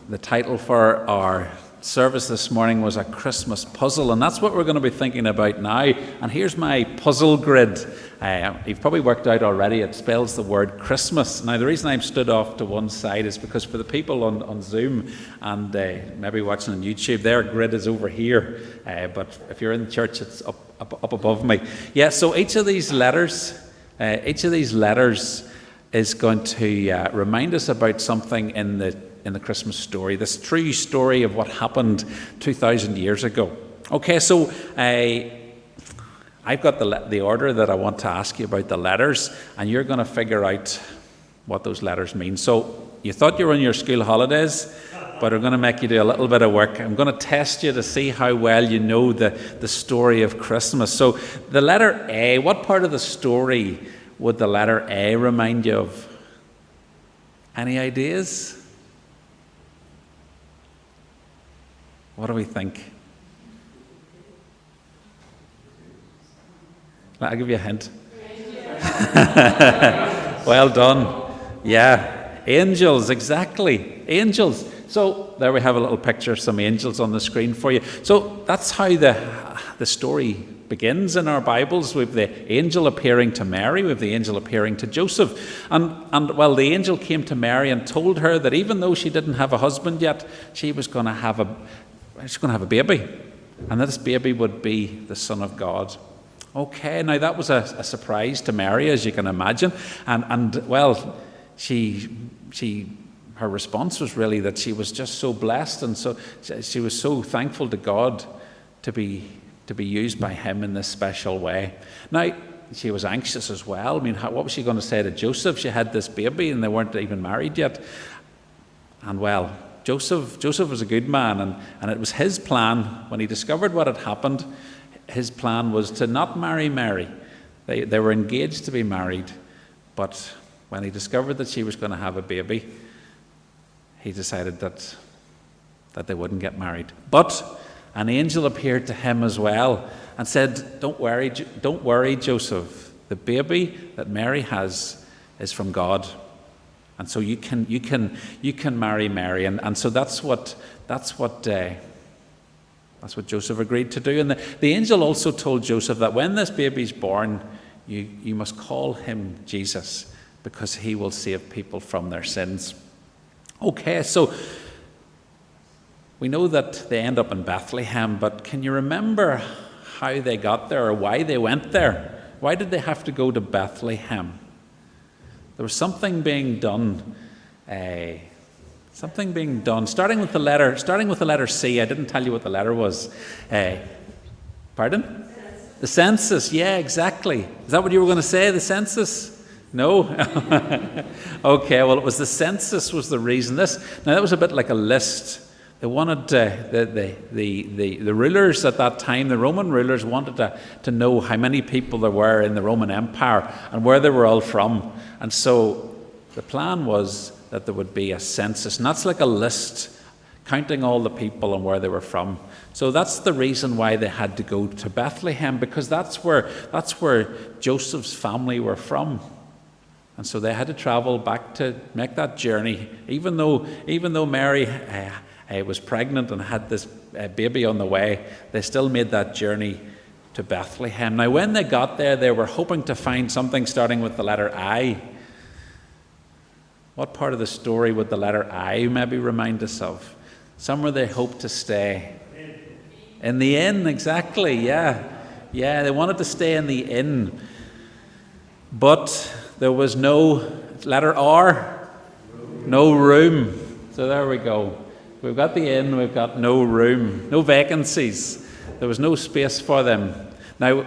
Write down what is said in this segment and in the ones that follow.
the title for our service this morning was A Christmas Puzzle, and that's what we're going to be thinking about now. And here's my puzzle grid. You've probably worked out already, it spells the word Christmas. Now, the reason I've stood off to one side is because for the people on Zoom and maybe watching on YouTube, their grid is over here. But if you're in the church, it's up above me. Yeah, so each of these letters is going to remind us about something in the Christmas story, this true story of what happened 2,000 years ago. Okay, so I've got the order that I want to ask you about the letters, and you're going to figure out what those letters mean. So you thought you were on your school holidays, but I'm going to make you do a little bit of work. I'm going to test you to see how well you know the story of Christmas. So the letter A, what part of the story would the letter A remind you of? Any ideas? What do we think? I'll give you a hint. Well done. Yeah, angels, exactly. Angels. So there we have a little picture of some angels on the screen for you. So that's how the story begins in our Bibles. We have the angel appearing to Mary, we have the angel appearing to Joseph. And well, the angel came to Mary and told her that even though she didn't have a husband yet, she was going to have a baby. And this baby would be the Son of God. Okay, now that was a surprise to Mary, as you can imagine. And well, her response was really that she was just so blessed, and so she was so thankful to God to be used by him in this special way. Now, she was anxious as well. I mean, what was she going to say to Joseph? She had this baby and they weren't even married yet. And well, Joseph was a good man, and it was his plan when he discovered what had happened. His plan was to not marry Mary. They were engaged to be married, but when he discovered that she was going to have a baby, he decided that they wouldn't get married. But an angel appeared to him as well and said, "Don't worry, Joseph. The baby that Mary has is from God, and so you can marry Mary." And so that's what Joseph agreed to do. And the angel also told Joseph that when this baby's born, you must call him Jesus, because he will save people from their sins. Okay, so we know that they end up in Bethlehem, but can you remember how they got there or why they went there? Why did they have to go to Bethlehem? There was something being done. Starting with the letter C. I didn't tell you what the letter was. Pardon? The census. Yeah, exactly. Is that what you were going to say? The census? No? Okay, well, it was the census was the reason. Now that was a bit like a list. They wanted the rulers at that time, the Roman rulers, wanted to know how many people there were in the Roman Empire and where they were all from. And so the plan was that there would be a census, and that's like a list counting all the people and where they were from. So that's the reason why they had to go to Bethlehem, because that's where Joseph's family were from. And so they had to travel back to make that journey. Even though Mary was pregnant and had this baby on the way, they still made that journey to Bethlehem. Now, when they got there, they were hoping to find something starting with the letter I. What part of the story would the letter I maybe remind us of? Somewhere they hoped to stay. In the inn, exactly, yeah. Yeah, they wanted to stay in the inn. But there was no, letter R, no room. So there we go. We've got the inn, we've got no room, no vacancies. There was no space for them. Now,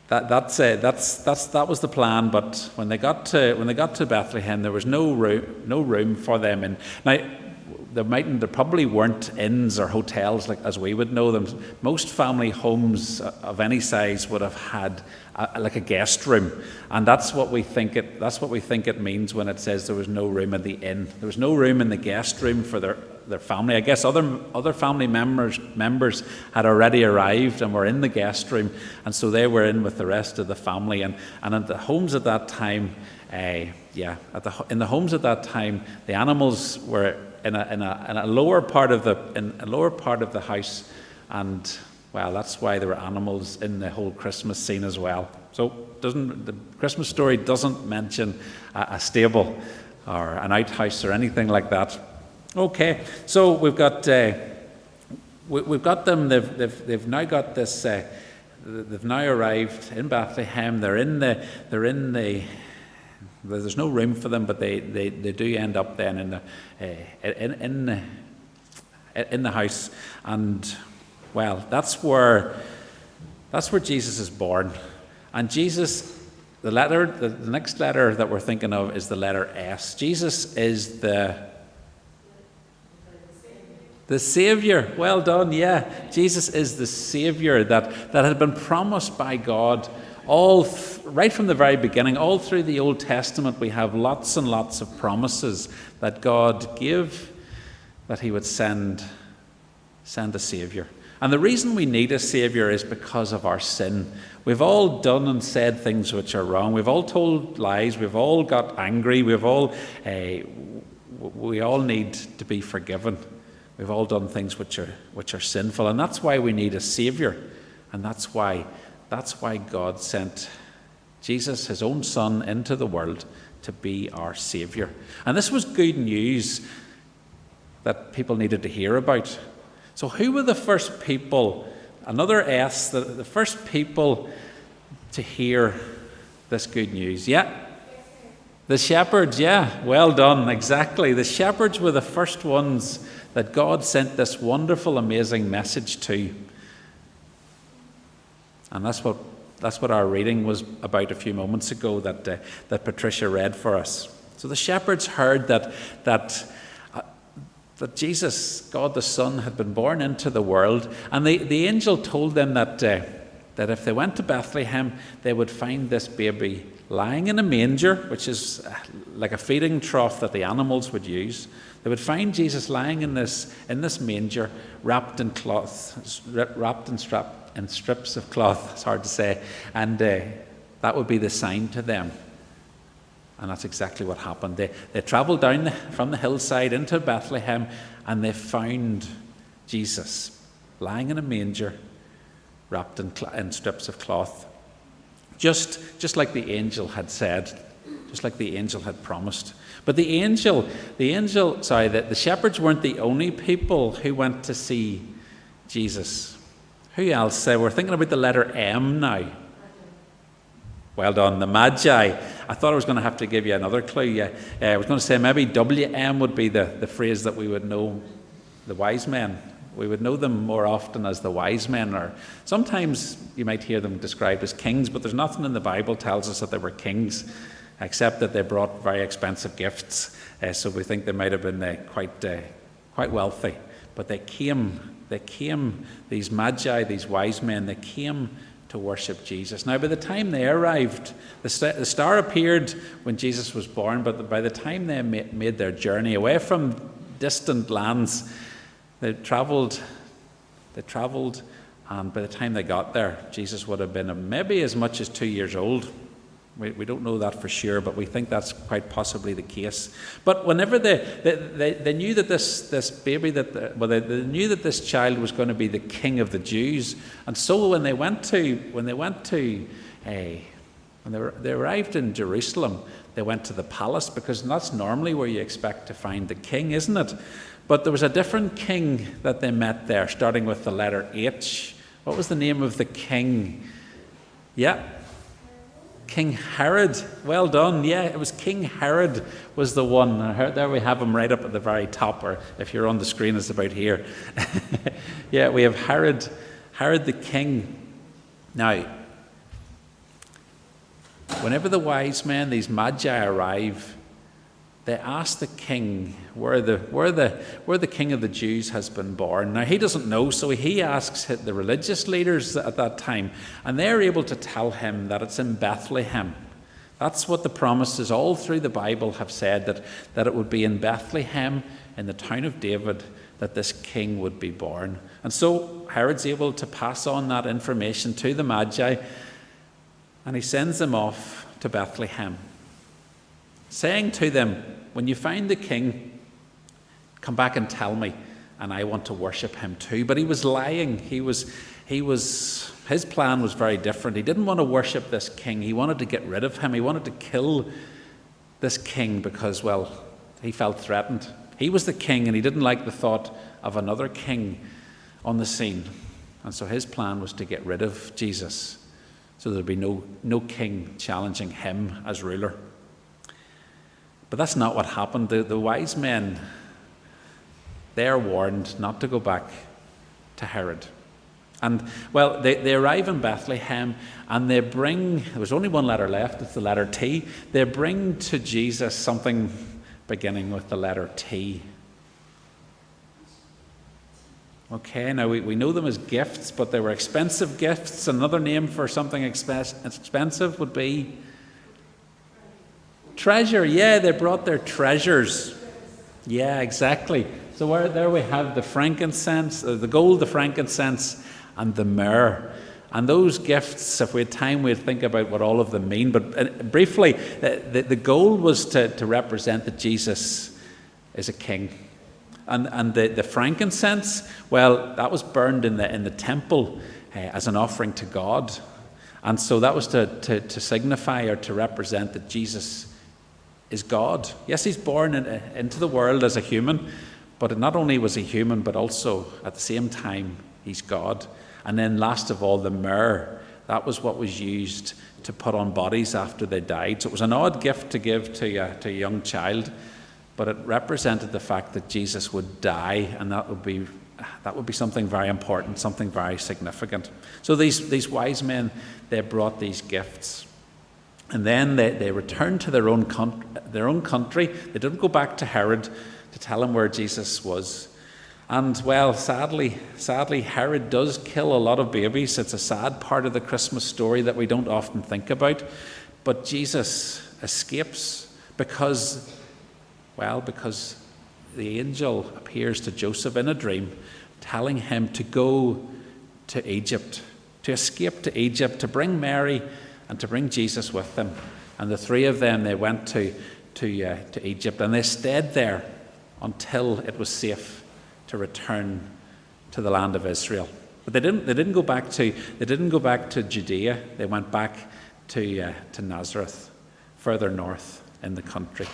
that was the plan. But when they got to Bethlehem, there was no room for them. And now there probably weren't inns or hotels like as we would know them. Most family homes of any size would have had like a guest room, and that's what we think it means when it says there was no room in the inn. There was no room in the guest room for their family. I guess other family members had already arrived and were in the guest room, and so they were in with the rest of the family. And at the homes at that time, in the homes at that time, the animals were in a lower part of the house, and well, that's why there were animals in the whole Christmas scene as well. So the Christmas story doesn't mention a stable or an outhouse or anything like that. Okay, so we've got them. They've now got this. They've now arrived in Bethlehem. They're in the. There's no room for them, but they do end up then in the house, and well, that's where Jesus is born. And Jesus, the next letter that we're thinking of is the letter S. Jesus is the Savior. Well done, yeah. Jesus is the Savior that had been promised by God right from the very beginning. All through the Old Testament, we have lots and lots of promises that God gave, that he would send a Savior. And the reason we need a Savior is because of our sin. We've all done and said things which are wrong. We've all told lies. We've all got angry. We all need to be forgiven. We've all done things which are sinful, and that's why we need a Savior. And that's why God sent Jesus, his own Son, into the world to be our Savior. And this was good news that people needed to hear about. So who were the first people, another S, the first people to hear this good news? Yeah, the shepherds, yeah, well done, exactly. The shepherds were the first ones that God sent this wonderful, amazing message to. And that's what our reading was about a few moments ago that Patricia read for us. So the shepherds heard that Jesus, God the Son, had been born into the world, and the angel told them that if they went to Bethlehem, they would find this baby lying in a manger, which is like a feeding trough that the animals would use. They would find Jesus lying in this manger, wrapped in strips of cloth. It's hard to say, and that would be the sign to them. And that's exactly what happened. They travelled down from the hillside into Bethlehem, and they found Jesus lying in a manger, wrapped in strips of cloth. Just like the angel had said, just like the angel had promised. But the shepherds weren't the only people who went to see Jesus. Who else? We're thinking about the letter M now. Well done, the Magi. I thought I was going to have to give you another clue. I was going to say maybe WM would be the phrase that we would know, the wise men. We would know them more often as the wise men, or sometimes you might hear them described as kings, but there's nothing in the Bible tells us that they were kings, except that they brought very expensive gifts. So we think they might have been quite wealthy. But they came, these Magi, these wise men, they came to worship Jesus. Now, by the time they arrived, the star appeared when Jesus was born, but by the time they made their journey away from distant lands, they travelled, and by the time they got there, Jesus would have been maybe as much as 2 years old. We don't know that for sure, but we think that's quite possibly the case. But whenever they knew that this baby, they knew that this child was going to be the king of the Jews, and so when they arrived in Jerusalem, they went to the palace, because that's normally where you expect to find the king, isn't it? But there was a different king that they met there, starting with the letter H. What was the name of the king? Yeah. King Herod. Well done. Yeah, it was King Herod was the one. There we have him right up at the very top, or if you're on the screen, it's about here. Yeah, we have Herod the king. Now, whenever the wise men, these Magi, arrive, they ask the king where the king of the Jews has been born. Now, he doesn't know, so he asks the religious leaders at that time, and they're able to tell him that it's in Bethlehem. That's what the promises all through the Bible have said, that it would be in Bethlehem, in the town of David, that this king would be born. And so Herod's able to pass on that information to the Magi, and he sends them off to Bethlehem, saying to them, when you find the king, come back and tell me, and I want to worship him too. But he was lying. His plan was very different. He didn't want to worship this king. He wanted to get rid of him. He wanted to kill this king because, well, he felt threatened. He was the king, and he didn't like the thought of another king on the scene. And so his plan was to get rid of Jesus, so there'd be no king challenging him as ruler. But that's not what happened. The wise men, they're warned not to go back to Herod. And, well, they arrive in Bethlehem, and they bring, there's only one letter left, it's the letter T. They bring to Jesus something beginning with the letter T. Okay, now we know them as gifts, but they were expensive gifts. Another name for something expensive would be treasure. Yeah, they brought their treasures. Yeah, exactly. So there we have the frankincense, the gold, the frankincense, and the myrrh. And those gifts, if we had time, we'd think about what all of them mean. But briefly, the gold was to represent that Jesus is a king. And the frankincense, well, that was burned in the temple as an offering to God. And so that was to signify or to represent that Jesus is God. Yes, he's born into the world as a human, but not only was he human, but also at the same time, he's God. And then last of all, the myrrh. That was what was used to put on bodies after they died. So it was an odd gift to give to a young child, but it represented the fact that Jesus would die, and that would be something very important, something very significant. So these wise men, they brought these gifts. And then they returned to their own country. They didn't go back to Herod to tell him where Jesus was. And, well, sadly, Herod does kill a lot of babies. It's a sad part of the Christmas story that we don't often think about. But Jesus escapes because the angel appears to Joseph in a dream, telling him to go to Egypt, to escape to Egypt, to bring Mary and to bring Jesus with them. And the three of them, they went to Egypt, and they stayed there until it was safe to return to the land of Israel. But they didn't go back to Judea. They went back to Nazareth, further north in the country.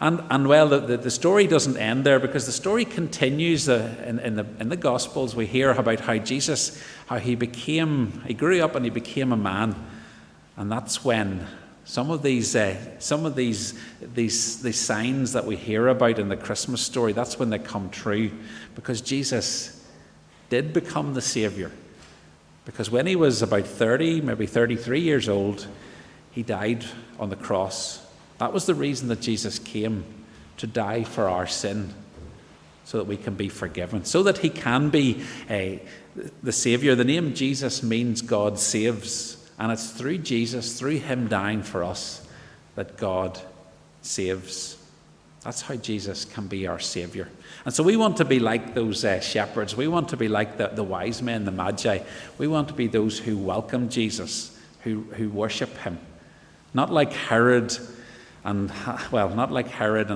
And well, the story doesn't end there, because the story continues in the Gospels. We hear about how Jesus, he grew up and he became a man, and that's when some of these signs that we hear about in the Christmas story, that's when they come true, because Jesus did become the Saviour. Because when he was about 30, maybe 33 years old, he died on the cross. That was the reason that Jesus came, to die for our sin, so that we can be forgiven, so that he can be the Saviour. The name Jesus means God saves. And it's through Jesus, through him dying for us, that God saves. That's how Jesus can be our Saviour. And so we want to be like those shepherds. We want to be like the wise men, the Magi. We want to be those who welcome Jesus, who worship him. Not like Herod and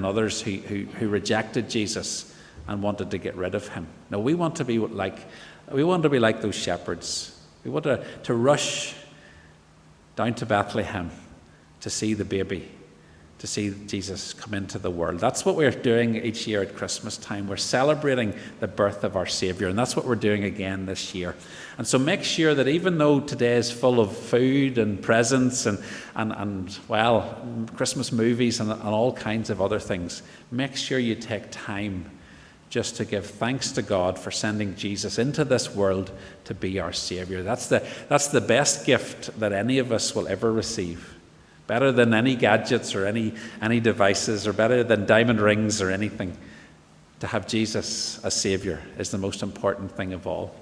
others who rejected Jesus and wanted to get rid of him. No, we want to be like those shepherds. We want to rush down to Bethlehem to see the baby, to see Jesus come into the world. That's what we're doing each year at Christmas time. We're celebrating the birth of our Saviour, and that's what we're doing again this year. And so make sure that even though today is full of food and presents and Christmas movies and all kinds of other things, make sure you take time just to give thanks to God for sending Jesus into this world to be our Saviour. That's the best gift that any of us will ever receive. Better than any gadgets or any devices, or better than diamond rings or anything. To have Jesus as Saviour is the most important thing of all.